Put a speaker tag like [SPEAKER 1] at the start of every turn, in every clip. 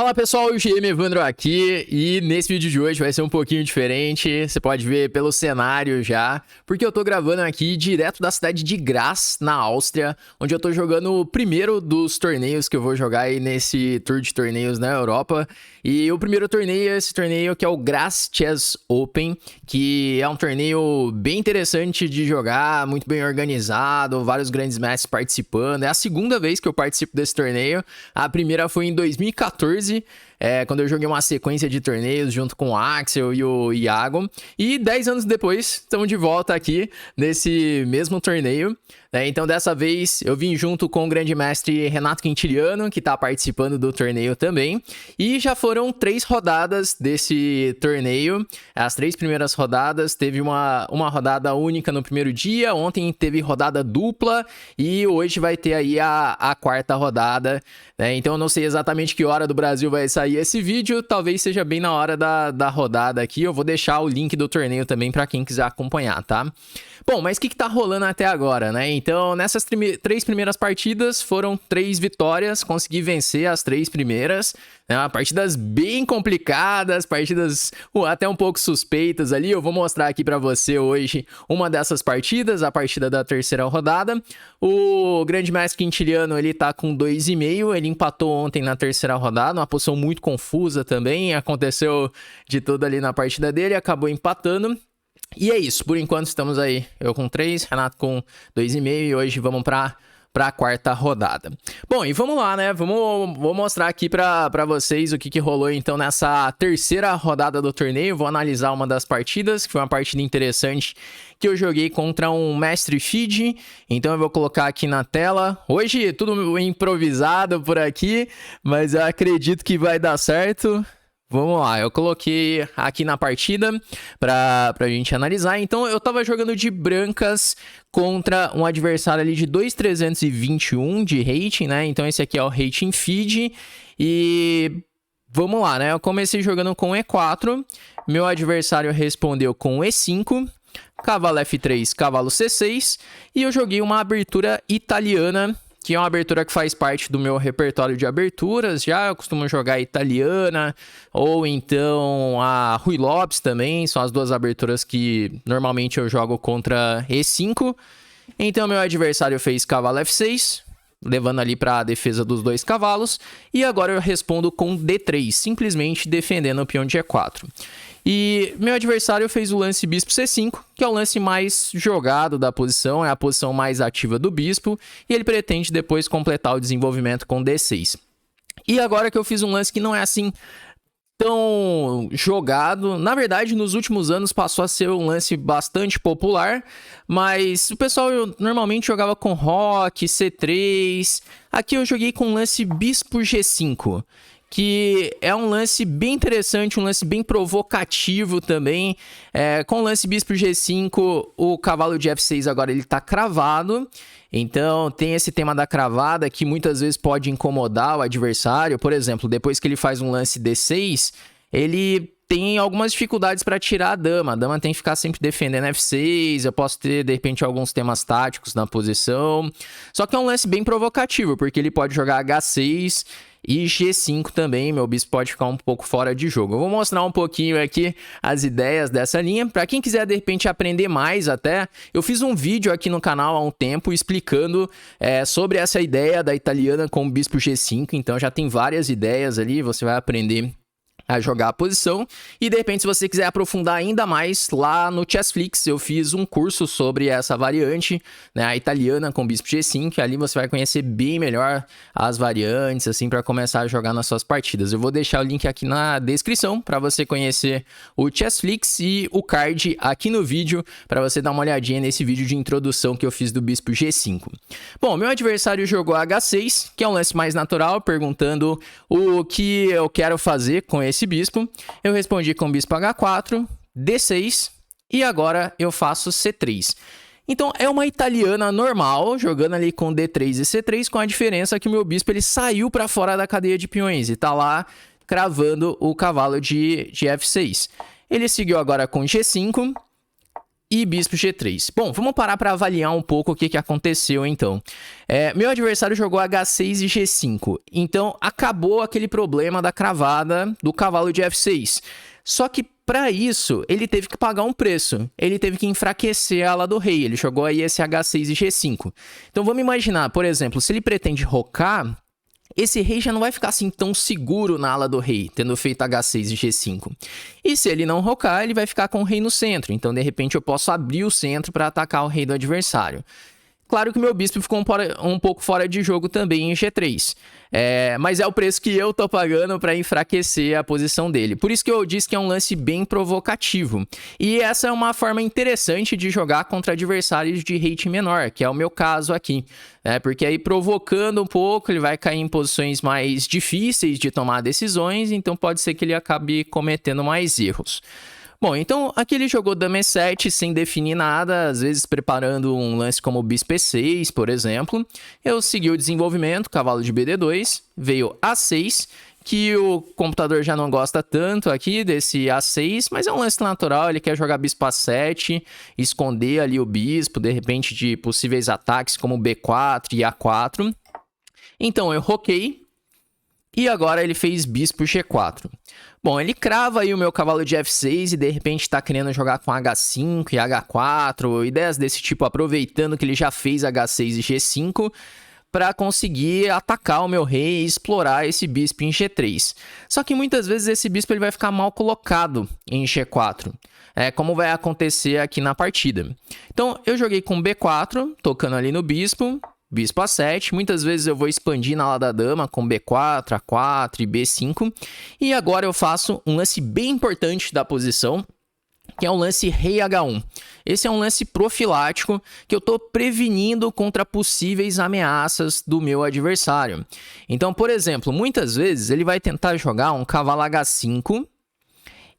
[SPEAKER 1] Fala pessoal, o GM Evandro aqui e nesse vídeo de hoje vai ser um pouquinho diferente, você pode ver pelo cenário já, porque eu tô gravando aqui direto da cidade de Graz, na Áustria, onde eu tô jogando o primeiro dos torneios que eu vou jogar aí nesse tour de torneios na Europa. E o primeiro torneio é esse torneio que é o Graz Chess Open, que é um torneio bem interessante de jogar, muito bem organizado, vários grandes mestres participando. É a segunda vez que eu participo desse torneio, a primeira foi em 2014, quando eu joguei uma sequência de torneios junto com o Axel e o Iago. E 10 anos depois, estamos de volta aqui nesse mesmo torneio. Então, dessa vez, eu vim junto com o grande mestre Renato Quintiliano, que está participando do torneio também. E já foram 3 rodadas desse torneio. As 3 primeiras rodadas, teve uma rodada única no primeiro dia. Ontem teve rodada dupla e hoje vai ter aí a quarta rodada. Então, eu não sei exatamente que hora do Brasil vai sair esse vídeo. Talvez seja bem na hora da rodada aqui. Eu vou deixar o link do torneio também para quem quiser acompanhar, tá? Bom, mas o que tá rolando até agora, né? Então, nessas 3 primeiras partidas, foram 3 vitórias, consegui vencer as 3 primeiras, né? Partidas bem complicadas, partidas até um pouco suspeitas ali. Eu vou mostrar aqui pra você hoje uma dessas partidas, a partida da terceira rodada. O grande mestre Quintiliano, ele tá com 2,5, ele empatou ontem na terceira rodada, uma posição muito confusa também, aconteceu de tudo ali na partida dele, acabou empatando. E é isso, por enquanto estamos aí, eu com 3, Renato com 2,5 e hoje vamos para a quarta rodada. Bom, e vamos lá, né? Vou mostrar aqui para vocês o que rolou então nessa terceira rodada do torneio. Vou analisar uma das partidas, que foi uma partida interessante que eu joguei contra um mestre Fiji. Então eu vou colocar aqui na tela. Hoje tudo improvisado por aqui, mas eu acredito que vai dar certo. Vamos lá, eu coloquei aqui na partida pra gente analisar. Então, eu tava jogando de brancas contra um adversário ali de 2.321 de rating, né? Então, esse aqui é o rating feed. E vamos lá, né? Eu comecei jogando com E4, meu adversário respondeu com E5, cavalo F3, cavalo C6, e eu joguei uma abertura italiana, que é uma abertura que faz parte do meu repertório de aberturas. Já eu costumo jogar a italiana, ou então a Ruy Lopes também. São as duas aberturas que normalmente eu jogo contra E5. Então meu adversário fez cavalo F6, levando ali para a defesa dos 2 cavalos. E agora eu respondo com D3, simplesmente defendendo o peão de E4. E meu adversário fez o lance bispo C5, que é o lance mais jogado da posição, é a posição mais ativa do bispo, e ele pretende depois completar o desenvolvimento com D6. E agora que eu fiz um lance que não é assim tão jogado, na verdade nos últimos anos passou a ser um lance bastante popular, mas o pessoal normalmente jogava com roque, C3, aqui eu joguei com o lance bispo G5, que é um lance bem interessante, um lance bem provocativo também. Com o lance bispo G5, o cavalo de F6 agora ele tá cravado. Então tem esse tema da cravada que muitas vezes pode incomodar o adversário. Por exemplo, depois que ele faz um lance D6, ele tem algumas dificuldades para tirar a dama. A dama tem que ficar sempre defendendo F6. Eu posso ter, de repente, alguns temas táticos na posição. Só que é um lance bem provocativo, porque ele pode jogar H6 e G5 também. Meu bispo pode ficar um pouco fora de jogo. Eu vou mostrar um pouquinho aqui as ideias dessa linha. Para quem quiser, de repente, aprender mais até, eu fiz um vídeo aqui no canal há um tempo explicando sobre essa ideia da italiana com o bispo G5. Então, já tem várias ideias ali. Você vai aprender a jogar a posição. E de repente, se você quiser aprofundar ainda mais, lá no Chessflix eu fiz um curso sobre essa variante, né, a italiana com bispo G5, ali você vai conhecer bem melhor as variantes, assim, para começar a jogar nas suas partidas. Eu vou deixar o link aqui na descrição para você conhecer o Chessflix e o card aqui no vídeo, para você dar uma olhadinha nesse vídeo de introdução que eu fiz do bispo G5. Bom, meu adversário jogou H6, que é um lance mais natural, perguntando o que eu quero fazer com esse bispo. Eu respondi com bispo H4, D6 e agora eu faço C3. Então é uma italiana normal, jogando ali com D3 e C3, com a diferença que o meu bispo ele saiu para fora da cadeia de peões e tá lá cravando o cavalo de F6. Ele seguiu agora com G5 e bispo G3. Bom, vamos parar para avaliar um pouco o que aconteceu, então. Meu adversário jogou H6 e G5, então acabou aquele problema da cravada do cavalo de F6. Só que para isso, ele teve que pagar um preço. Ele teve que enfraquecer a ala do rei. Ele jogou aí esse H6 e G5. Então vamos imaginar, por exemplo, se ele pretende rocar, esse rei já não vai ficar assim tão seguro na ala do rei, tendo feito H6 e G5. E se ele não rocar, ele vai ficar com o rei no centro. Então, de repente, eu posso abrir o centro para atacar o rei do adversário. Claro que o meu bispo ficou um pouco fora de jogo também em G3. Mas é o preço que eu tô pagando para enfraquecer a posição dele. Por isso que eu disse que é um lance bem provocativo. E essa é uma forma interessante de jogar contra adversários de rate menor, que é o meu caso aqui. Porque aí provocando um pouco, ele vai cair em posições mais difíceis de tomar decisões, então pode ser que ele acabe cometendo mais erros. Bom, então aqui ele jogou dama E7 sem definir nada, às vezes preparando um lance como bispo E6, por exemplo. Eu segui o desenvolvimento, cavalo de BD2, veio A6, que o computador já não gosta tanto aqui desse A6, mas é um lance natural, ele quer jogar bispo A7, esconder ali o bispo, de repente de possíveis ataques como B4 e A4. Então eu roquei, e agora ele fez bispo G4. Bom, ele crava aí o meu cavalo de F6 e de repente está querendo jogar com H5 e H4, ideias desse tipo, aproveitando que ele já fez H6 e G5 para conseguir atacar o meu rei e explorar esse bispo em G3. Só que muitas vezes esse bispo ele vai ficar mal colocado em G4, como vai acontecer aqui na partida. Então eu joguei com B4, tocando ali no bispo A7, muitas vezes eu vou expandir na ala da dama com B4, A4 e B5. E agora eu faço um lance bem importante da posição, que é o lance rei H1. Esse é um lance profilático que eu estou prevenindo contra possíveis ameaças do meu adversário. Então, por exemplo, muitas vezes ele vai tentar jogar um cavalo H5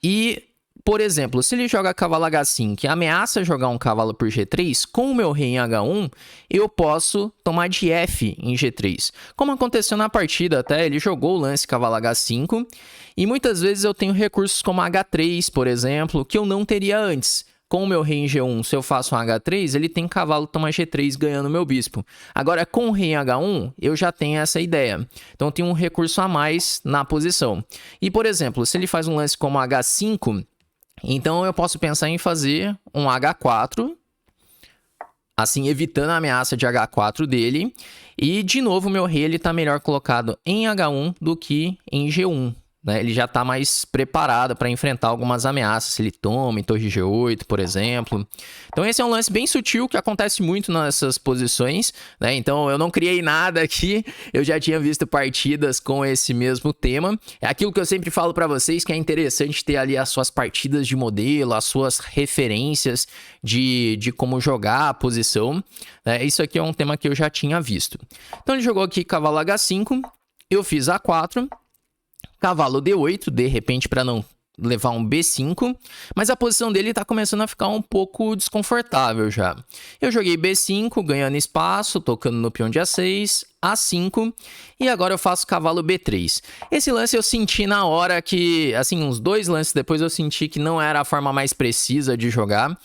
[SPEAKER 1] e... Por exemplo, se ele joga cavalo H5 e ameaça jogar um cavalo por G3, com o meu rei em H1, eu posso tomar de F em G3. Como aconteceu na partida até, ele jogou o lance cavalo H5, e muitas vezes eu tenho recursos como H3, por exemplo, que eu não teria antes. Com o meu rei em G1, se eu faço um H3, ele tem cavalo toma G3 ganhando meu bispo. Agora, com o rei em H1, eu já tenho essa ideia. Então, eu tenho um recurso a mais na posição. E, por exemplo, se ele faz um lance como H5... Então, eu posso pensar em fazer um H4, assim, evitando a ameaça de H4 dele. E, de novo, meu rei está melhor colocado em H1 do que em G1. Ele já está mais preparado para enfrentar algumas ameaças, se ele toma em torre G8, por exemplo. Então esse é um lance bem sutil que acontece muito nessas posições, Então eu não criei nada aqui, eu já tinha visto partidas com esse mesmo tema. É aquilo que eu sempre falo para vocês, que é interessante ter ali as suas partidas de modelo, as suas referências de como jogar a posição. Isso aqui é um tema que eu já tinha visto. Então ele jogou aqui cavalo H5, eu fiz A4... Cavalo D8, de repente, para não levar um B5, mas a posição dele está começando a ficar um pouco desconfortável já. Eu joguei B5, ganhando espaço, tocando no peão de A6, A5, e agora eu faço cavalo B3. Esse lance eu senti na hora que, assim, uns 2 lances depois eu senti que não era a forma mais precisa de jogar,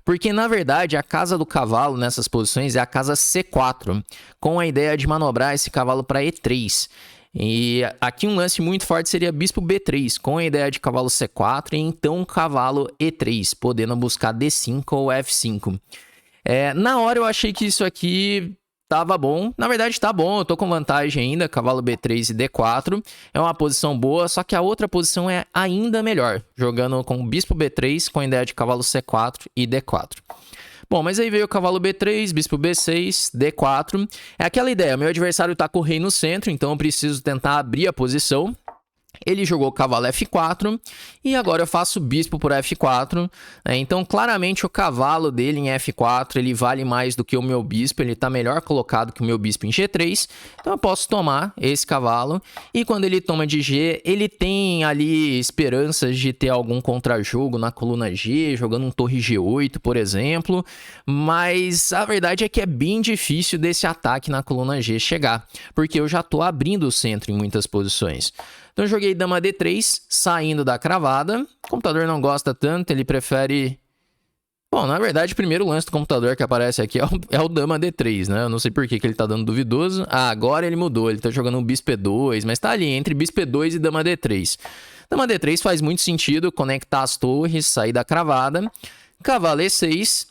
[SPEAKER 1] porque na verdade a casa do cavalo nessas posições é a casa C4, com a ideia de manobrar esse cavalo para E3. E aqui um lance muito forte seria bispo B3, com a ideia de cavalo C4 e então cavalo E3, podendo buscar D5 ou F5. Na hora eu achei que isso aqui tava bom. Na verdade tá bom, eu tô com vantagem ainda, cavalo B3 e D4. É uma posição boa, só que a outra posição é ainda melhor, jogando com bispo B3 com a ideia de cavalo C4 e D4. Bom, mas aí veio o cavalo B3, bispo B6, D4. É aquela ideia, meu adversário tá com o rei no centro, então eu preciso tentar abrir a posição. Ele jogou cavalo F4 e agora eu faço bispo por F4. Então, claramente, o cavalo dele em F4 ele vale mais do que o meu bispo. Ele está melhor colocado que o meu bispo em G3. Então, eu posso tomar esse cavalo. E quando ele toma de G, ele tem ali esperanças de ter algum contrajogo na coluna G, jogando um torre G8, por exemplo. Mas a verdade é que é bem difícil desse ataque na coluna G chegar, porque eu já estou abrindo o centro em muitas posições. Então, eu joguei dama D3, saindo da cravada. O computador não gosta tanto, ele prefere... Bom, na verdade, o primeiro lance do computador que aparece aqui é o dama D3, né? Eu não sei por que ele tá dando duvidoso. Ah, agora ele mudou, ele tá jogando um bispo E2, mas tá ali entre bispo E2 e dama D3. Dama D3 faz muito sentido, conectar as torres, sair da cravada. Cavalo E6.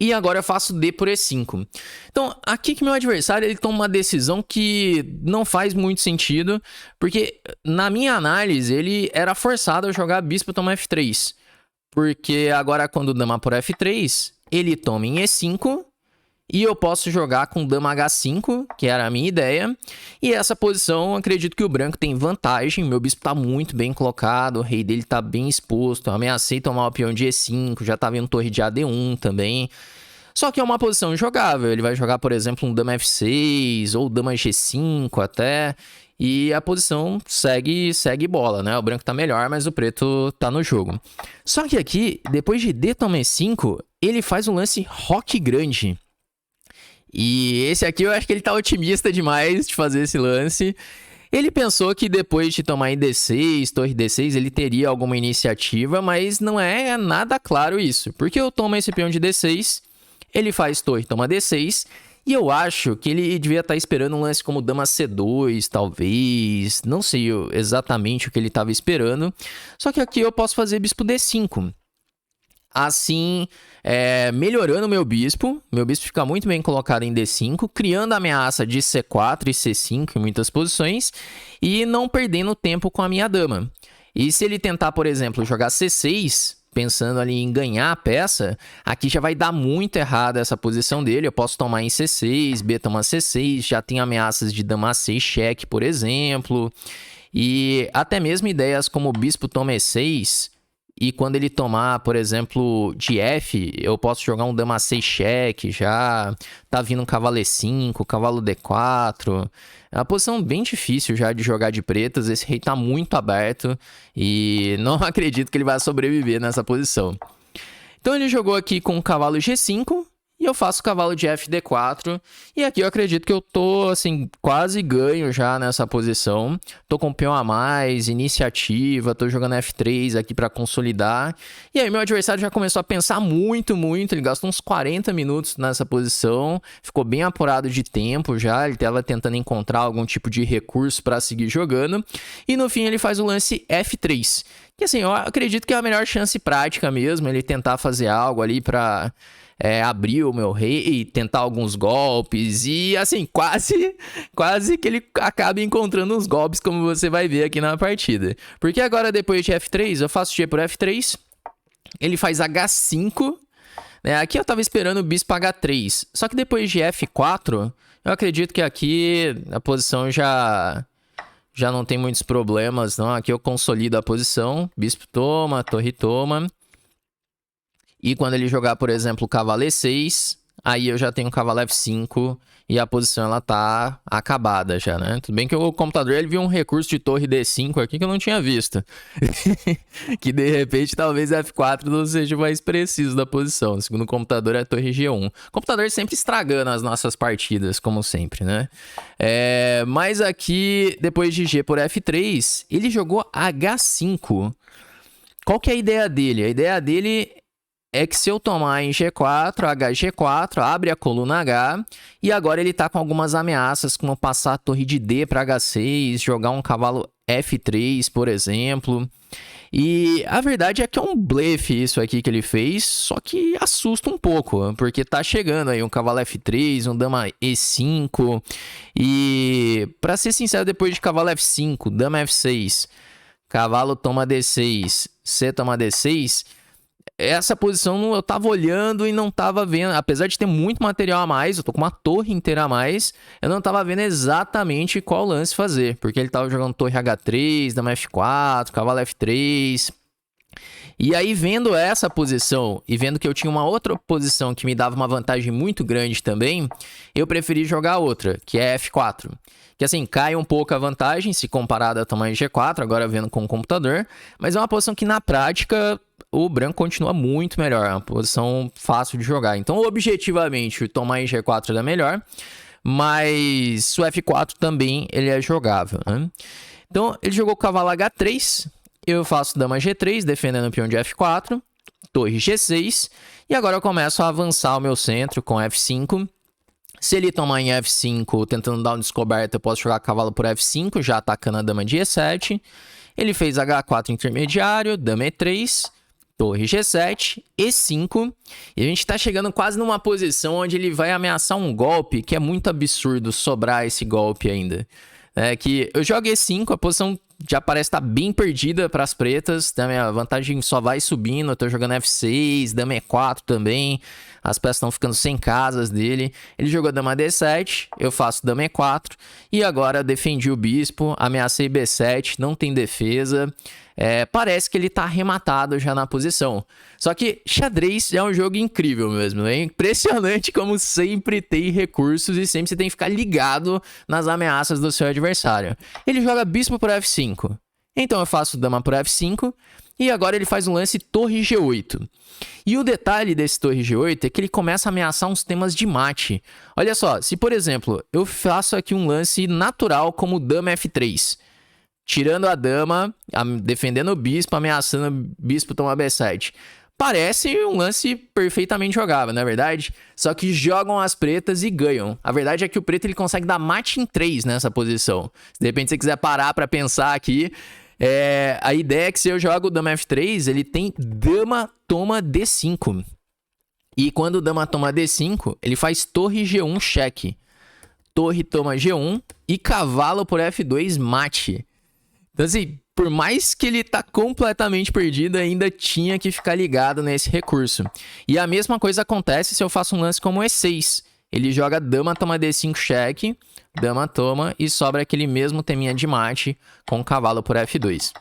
[SPEAKER 1] E agora eu faço D por E5. Então, aqui que meu adversário ele toma uma decisão que não faz muito sentido, porque na minha análise ele era forçado a jogar bispo toma F3. Porque agora quando dama por F3, ele toma em E5 e eu posso jogar com dama H5, que era a minha ideia. E essa posição, acredito que o branco tem vantagem. Meu bispo tá muito bem colocado, o rei dele tá bem exposto. Eu ameacei tomar o peão de E5, já tá vendo torre de AD1 também. Só que é uma posição injogável. Ele vai jogar, por exemplo, um dama F6 ou dama G5 até. E a posição segue bola, né? O branco tá melhor, mas o preto tá no jogo. Só que aqui, depois de D toma E5, ele faz um lance roque grande. E esse aqui eu acho que ele tá otimista demais de fazer esse lance. Ele pensou que depois de tomar em D6, torre D6, ele teria alguma iniciativa, mas não é nada claro isso. Porque eu tomo esse peão de D6, ele faz torre, toma D6... E eu acho que ele devia estar esperando um lance como dama C2, talvez. Não sei exatamente o que ele estava esperando. Só que aqui eu posso fazer bispo D5. Assim, melhorando o meu bispo. Meu bispo fica muito bem colocado em D5, criando a ameaça de C4 e C5 em muitas posições. E não perdendo tempo com a minha dama. E se ele tentar, por exemplo, jogar C6... pensando ali em ganhar a peça, aqui já vai dar muito errado essa posição dele. Eu posso tomar em C6, B toma C6, já tem ameaças de dama C6 cheque, por exemplo. E até mesmo ideias como bispo toma E6, e quando ele tomar, por exemplo, de F, eu posso jogar um dama C6 cheque, já tá vindo um cavalo E5, cavalo D4... É uma posição bem difícil já de jogar de pretas. Esse rei tá muito aberto e não acredito que ele vai sobreviver nessa posição. Então ele jogou aqui com o cavalo G5 e eu faço o cavalo de FD4. E aqui eu acredito que eu tô, assim, quase ganho já nessa posição. Tô com peão a mais, iniciativa, tô jogando F3 aqui pra consolidar. E aí meu adversário já começou a pensar muito. Ele gastou uns 40 minutos nessa posição. Ficou bem apurado de tempo já. Ele tava tentando encontrar algum tipo de recurso pra seguir jogando. E no fim ele faz o lance F3. Que assim, eu acredito que é a melhor chance prática mesmo. Ele tentar fazer algo ali pra... abrir o meu rei e tentar alguns golpes. E assim, quase que ele acaba encontrando uns golpes, como você vai ver aqui na partida. Porque agora, depois de F3, eu faço G por F3. Ele faz H5. Né? Aqui eu tava esperando o bispo H3. Só que depois de F4, eu acredito que aqui a posição já não tem muitos problemas, não. Aqui eu consolido a posição. Bispo toma, torre toma. E quando ele jogar, por exemplo, o cavalo E6, aí eu já tenho o cavalo F5 e a posição ela tá acabada já, né? Tudo bem que o computador ele viu um recurso de torre D5 aqui que eu não tinha visto. Que de repente talvez F4 não seja mais preciso da posição. Segundo o computador é torre G1. O computador sempre estragando as nossas partidas, como sempre, né? Mas aqui, depois de G por F3, ele jogou H5. Qual que é a ideia dele? A ideia dele é que se eu tomar em G4, HG4, abre a coluna H, e agora ele tá com algumas ameaças, como passar a torre de D para H6, jogar um cavalo F3, por exemplo. E a verdade é que é um blefe isso aqui que ele fez, só que assusta um pouco, porque tá chegando aí um cavalo F3, um dama E5, e pra ser sincero, depois de cavalo F5, dama F6, cavalo toma D6, C toma D6... essa posição eu tava olhando e não tava vendo, apesar de ter muito material a mais, eu tô com uma torre inteira a mais, eu não tava vendo exatamente qual lance fazer, porque ele tava jogando torre H3, dama F4, cavalo F3. E aí, vendo essa posição e vendo que eu tinha uma outra posição que me dava uma vantagem muito grande também, eu preferi jogar outra, que é F4. Que assim, cai um pouco a vantagem se comparada a tamanho G4, agora vendo com o computador, mas é uma posição que na prática o branco continua muito melhor, é uma posição fácil de jogar. Então, objetivamente, tomar em G4 é melhor, mas o F4 também ele é jogável, né? Então, ele jogou o cavalo H3, eu faço dama G3, defendendo o peão de F4, torre G6. E agora eu começo a avançar o meu centro com F5. Se ele tomar em F5, tentando dar uma descoberta, eu posso jogar cavalo por F5, já atacando a dama de E7. Ele fez H4 intermediário, dama E3, torre G7, E5. E a gente tá chegando quase numa posição onde ele vai ameaçar um golpe, que é muito absurdo sobrar esse golpe ainda. É que eu jogo E5, a posição já parece estar bem perdida para as pretas, também a vantagem só vai subindo. Eu tô jogando F6, dama E4 também, as peças estão ficando sem casas dele. Ele jogou dama D7, eu faço dama E4, e agora defendi o bispo, ameacei B7, não tem defesa. Parece que ele tá arrematado já na posição. Só que xadrez é um jogo incrível mesmo. É impressionante como sempre tem recursos e sempre você tem que ficar ligado nas ameaças do seu adversário. Ele joga bispo por F5. Então eu faço dama por F5. E agora ele faz um lance torre G8. E o detalhe desse torre G8 é que ele começa a ameaçar uns temas de mate. Olha só, se por exemplo, eu faço aqui um lance natural como dama F3. Tirando a dama, defendendo o bispo, ameaçando o bispo tomar B7. Parece um lance perfeitamente jogável, não é verdade? Só que jogam as pretas e ganham. A verdade é que o preto ele consegue dar mate em 3 nessa posição. Se de repente você quiser parar para pensar aqui, a ideia é que se eu jogo dama F3, ele tem dama toma D5. E quando o dama toma D5, ele faz torre G1 cheque. Torre toma G1 e cavalo por F2 mate. Então, assim, por mais que ele tá completamente perdido, ainda tinha que ficar ligado nesse recurso. E a mesma coisa acontece se eu faço um lance como E6. Ele joga dama toma D5 cheque, dama toma e sobra aquele mesmo teminha de mate com cavalo por F2.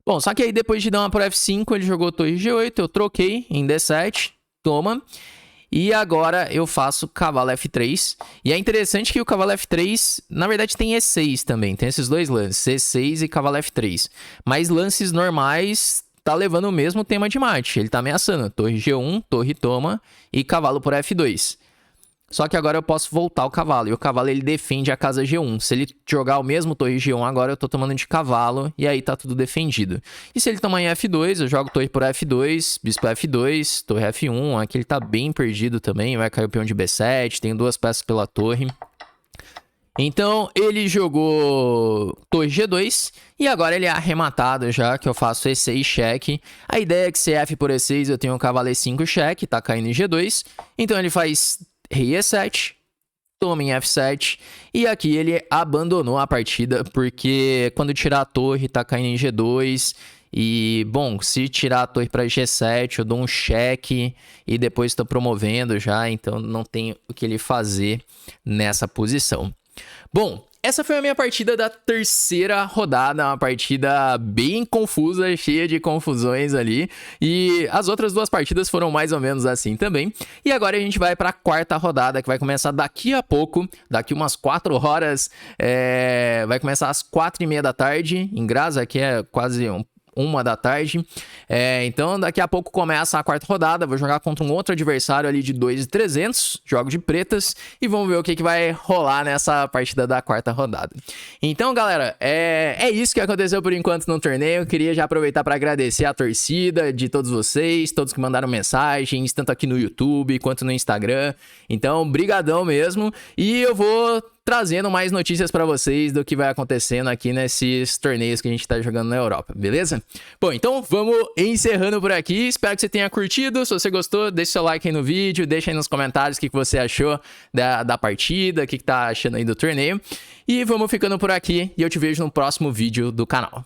[SPEAKER 1] Bom, só que aí depois de dama por F5, ele jogou torre G8, eu troquei em D7, toma. E agora eu faço cavalo F3. E é interessante que o cavalo F3, na verdade, tem E6 também. Tem esses dois lances, E6 e cavalo F3. Mas lances normais tá levando o mesmo tema de mate. Ele tá ameaçando torre G1, torre toma e cavalo por F2. Só que agora eu posso voltar o cavalo. E o cavalo ele defende a casa G1. Se ele jogar o mesmo torre G1, agora eu tô tomando de cavalo. E aí tá tudo defendido. E se ele tomar em F2, eu jogo torre por F2, bispo F2, torre F1. Aqui ele tá bem perdido também. Vai cair o peão de B7. Tenho 2 peças pela torre. Então ele jogou torre G2. E agora ele é arrematado já, que eu faço E6 cheque. A ideia é que se F por E6 eu tenho o cavalo E5 cheque. Tá caindo em G2. Então ele faz rei E7, toma em F7, e aqui ele abandonou a partida, porque quando tirar a torre tá caindo em G2, e bom, se tirar a torre para G7 eu dou um cheque, e depois estou promovendo já, então não tem o que ele fazer nessa posição. Bom, essa foi a minha partida da terceira rodada, uma partida bem confusa, cheia de confusões ali. E as outras 2 partidas foram mais ou menos assim também. E agora a gente vai para a quarta rodada, que vai começar daqui a pouco, daqui umas 4 horas. Vai começar às 4h30 da tarde, em Graz, aqui é quase 1 da tarde. Então daqui a pouco começa a quarta rodada. Vou jogar contra um outro adversário ali de 2.300, jogo de pretas, e vamos ver o que vai rolar nessa partida da quarta rodada. Então galera, é isso que aconteceu por enquanto no torneio. Eu queria já aproveitar para agradecer a torcida de todos vocês, todos que mandaram mensagens, tanto aqui no YouTube quanto no Instagram. Então brigadão mesmo, e eu vou trazendo mais notícias para vocês do que vai acontecendo aqui nesses torneios que a gente tá jogando na Europa, beleza? Bom, então vamos encerrando por aqui. Espero que você tenha curtido. Se você gostou, deixa seu like aí no vídeo, deixa aí nos comentários o que você achou da partida, o que tá achando aí do torneio. E vamos ficando por aqui e eu te vejo no próximo vídeo do canal.